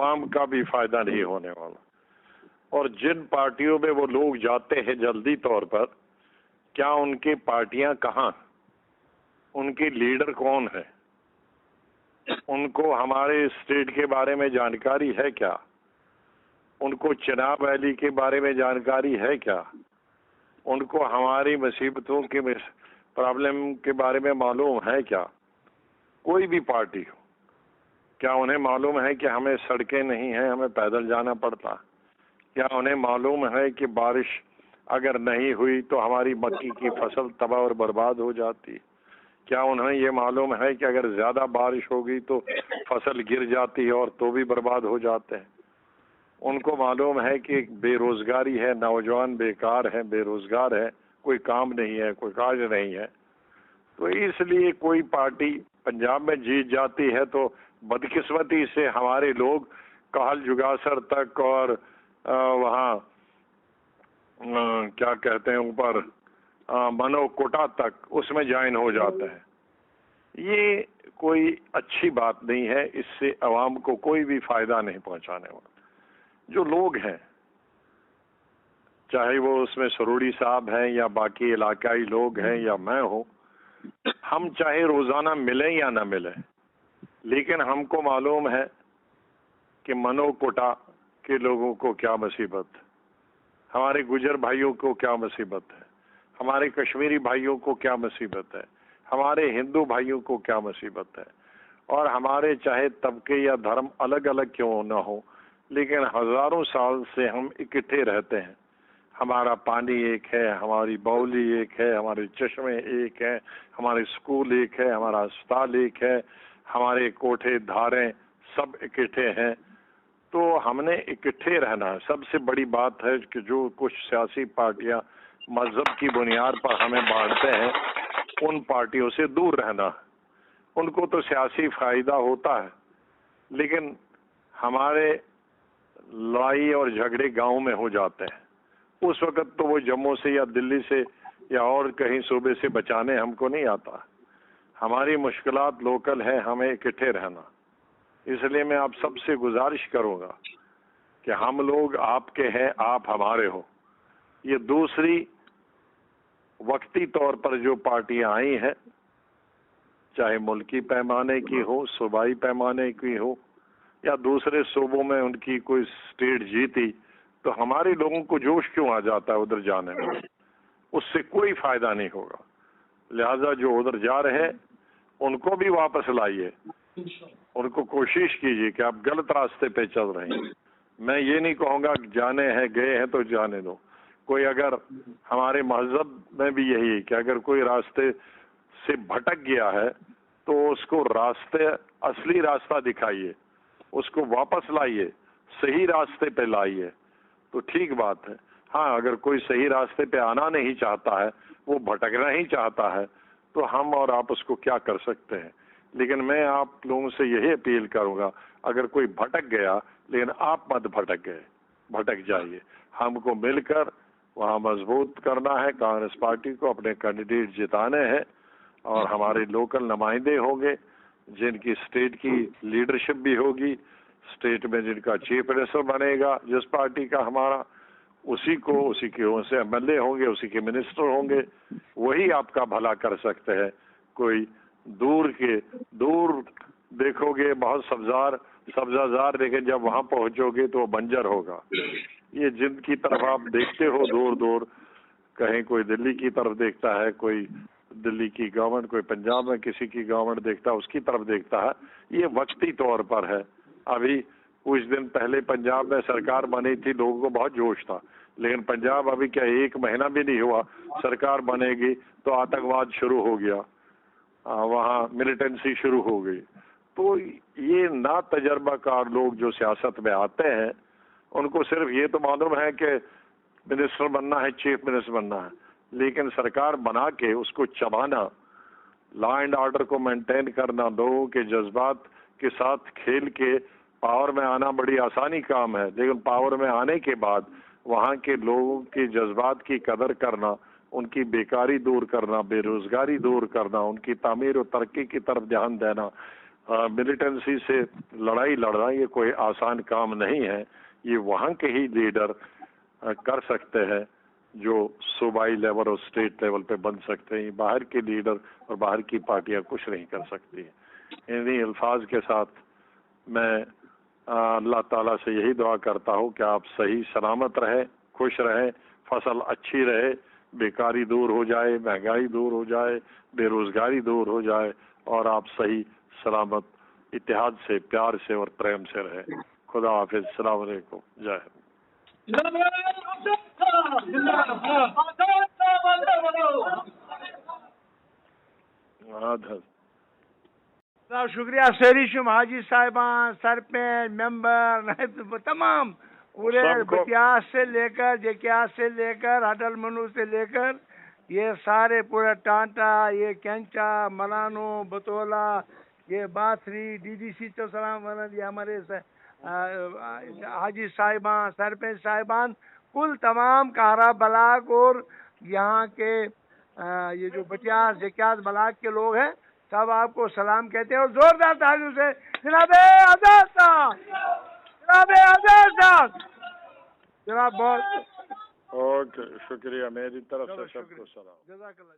अवाम का भी फायदा नहीं होने वाला। और जिन पार्टियों में वो लोग जाते हैं जल्दी तौर पर, क्या उनकी पार्टियां कहाँ, उनके लीडर कौन है, उनको हमारे स्टेट के बारे में जानकारी है क्या, उनको चिनाब वैली के बारे में जानकारी है क्या, उनको हमारी मुसीबतों के प्रॉब्लम के बारे में मालूम है क्या? कोई भी पार्टी हो, क्या उन्हें मालूम है कि हमें सड़कें नहीं हैं, हमें पैदल जाना पड़ता? क्या उन्हें मालूम है कि बारिश अगर नहीं हुई तो हमारी मक्की की फसल तबाह और बर्बाद हो जाती? क्या उन्हें ये मालूम है कि अगर ज्यादा बारिश होगी तो फसल गिर जाती है और तो भी बर्बाद हो जाते हैं? उनको मालूम है कि बेरोजगारी है, नौजवान बेकार है, बेरोजगार है, कोई काम नहीं है, कोई काज नहीं है। तो इसलिए कोई पार्टी पंजाब में जीत जाती है तो बदकिस्मती से हमारे लोग कहल जुगासर तक और वहाँ क्या कहते हैं ऊपर मनो कोटा तक उसमें ज्वाइन हो जाते हैं। ये कोई अच्छी बात नहीं है, इससे अवाम को कोई भी फायदा नहीं पहुंचाने वाला। जो लोग हैं, चाहे वो उसमें सरूड़ी साहब हैं या बाकी इलाकाई लोग हैं या मैं हूं, हम चाहे रोजाना मिले या ना मिले, लेकिन हमको मालूम है कि मनो कोटा के लोगों को क्या मुसीबत है, हमारे गुजर भाइयों को क्या मुसीबत है, हमारे कश्मीरी भाइयों को क्या मुसीबत है, हमारे हिंदू भाइयों को क्या मुसीबत है। और हमारे चाहे तबके या धर्म अलग अलग क्यों ना हो, लेकिन हजारों साल से हम इकट्ठे रहते हैं। हमारा पानी एक है, हमारी बाउली एक है, हमारे चश्मे एक है, हमारे स्कूल एक है, हमारा अस्पताल एक है, हमारे कोठे धारें सब इकट्ठे हैं। तो हमने इकट्ठे रहना है। सबसे बड़ी बात है कि जो कुछ सियासी पार्टियां मजहब की बुनियाद पर हमें बांटते हैं, उन पार्टियों से दूर रहना है। उनको तो सियासी फायदा होता है, लेकिन हमारे लड़ाई और झगड़े गांव में हो जाते हैं। उस वक्त तो वो जम्मू से या दिल्ली से या और कहीं सूबे से बचाने हमको नहीं आता। हमारी मुश्किलात लोकल है, हमें इकट्ठे रहना। इसलिए मैं आप सबसे गुजारिश करूंगा कि हम लोग आपके हैं, आप हमारे हो। ये दूसरी वक्ती तौर पर जो पार्टियां आई हैं, चाहे मुल्की पैमाने की हो, सूबाई पैमाने की हो या दूसरे सूबों में उनकी कोई स्टेट जीती, तो हमारे लोगों को जोश क्यों आ जाता है उधर जाने में? उससे कोई फायदा नहीं होगा। लिहाजा जो उधर जा रहे हैं उनको भी वापस लाइए, उनको कोशिश कीजिए कि आप गलत रास्ते पे चल रहे हैं। मैं ये नहीं कहूँगा जाने हैं, गए हैं तो जाने दो। कोई अगर हमारे मजहब में भी यही है कि अगर कोई रास्ते से भटक गया है तो उसको रास्ते असली रास्ता दिखाइए, उसको वापस लाइए, सही रास्ते पे लाइए, तो ठीक बात है। हाँ, अगर कोई सही रास्ते पे आना नहीं चाहता है, वो भटकना ही चाहता है, तो हम और आप उसको क्या कर सकते हैं। लेकिन मैं आप लोगों से यही अपील करूंगा, अगर कोई भटक गया, लेकिन आप मत भटक जाइए। हमको मिलकर वहाँ मजबूत करना है, कांग्रेस पार्टी को अपने कैंडिडेट जिताने हैं और हमारे लोकल नुमाइंदे होंगे जिनकी स्टेट की लीडरशिप भी होगी, स्टेट में जिनका चीफ मिनिस्टर बनेगा जिस पार्टी का हमारा, उसी के एमएलए होंगे, उसी के मिनिस्टर होंगे, वही आपका भला कर सकते हैं। कोई दूर देखोगे बहुत सब्जाजार, लेकिन जब वहां पहुंचोगे तो वो बंजर होगा। ये जिनकी तरफ आप देखते हो दूर, कहीं कोई दिल्ली की तरफ देखता है, कोई दिल्ली की गवर्नमेंट, कोई पंजाब में किसी की गवर्नमेंट देखता है, उसकी तरफ देखता है, ये वक्ती तौर पर है। अभी कुछ दिन पहले पंजाब में सरकार बनी थी, लोगों को बहुत जोश था, लेकिन पंजाब अभी क्या 1 महीना भी नहीं हुआ सरकार बनेगी तो आतंकवाद शुरू हो गया, वहाँ मिलिटेंसी शुरू हो गई। तो ये ना तजर्बाकार लोग जो सियासत में आते हैं, उनको सिर्फ ये तो मालूम है कि मिनिस्टर बनना है, चीफ मिनिस्टर बनना है, लेकिन सरकार बना के उसको चबाना, लॉ एंड ऑर्डर को मेंटेन करना, लोगों के जज्बात के साथ खेल के पावर में आना बड़ी आसानी काम है, लेकिन पावर में आने के बाद वहाँ के लोगों के जज्बात की कदर करना, उनकी बेकारी दूर करना, बेरोजगारी दूर करना, उनकी तामीर और तरक्की की तरफ ध्यान देना, मिलिटेंसी से लड़ाई लड़ना ये कोई आसान काम नहीं है। ये वहाँ के ही लीडर कर सकते हैं जो सूबाई लेवल और स्टेट लेवल पे बन सकते हैं। बाहर के लीडर और बाहर की पार्टियां कुछ नहीं कर सकती हैं। इन्हीं अल्फाज के साथ मैं अल्लाह ताला से यही दुआ करता हूँ कि आप सही सलामत रहे, खुश रहे, फसल अच्छी रहे, बेकारी दूर हो जाए, महंगाई दूर हो जाए, बेरोजगारी दूर हो जाए और आप सही सलामत इत्तेहाद से, प्यार से और प्रेम से रहे। खुदा हाफिज। अस्सलाम वालेकुम। जय हिंद। शुक्रिया शहरी शुम हाजी साहिबान, सरपंच, मेंबर, तमाम पूरे बतियास से लेकर, जेकियास से लेकर, हटल मनु से लेकर, ये सारे पूरा टांटा, ये कैंचा, मलानो, बतौला, ये बाथरी, डीडीसी तो सलाम ये हमारे हाजी साहिबान, सरपंच साहिबान, कुल तमाम कारा बलाक और यहाँ के ये जो बटियास जेकियास बलाक के लोग हैं, सब आपको सलाम कहते हैं और जोरदार तालियों से जनाब आजाद साहब, जनाब आजाद साहब, जनाब बहुत ओके, शुक्रिया। मेरी तरफ से सबको सलाम। जज़ाकल्लाह।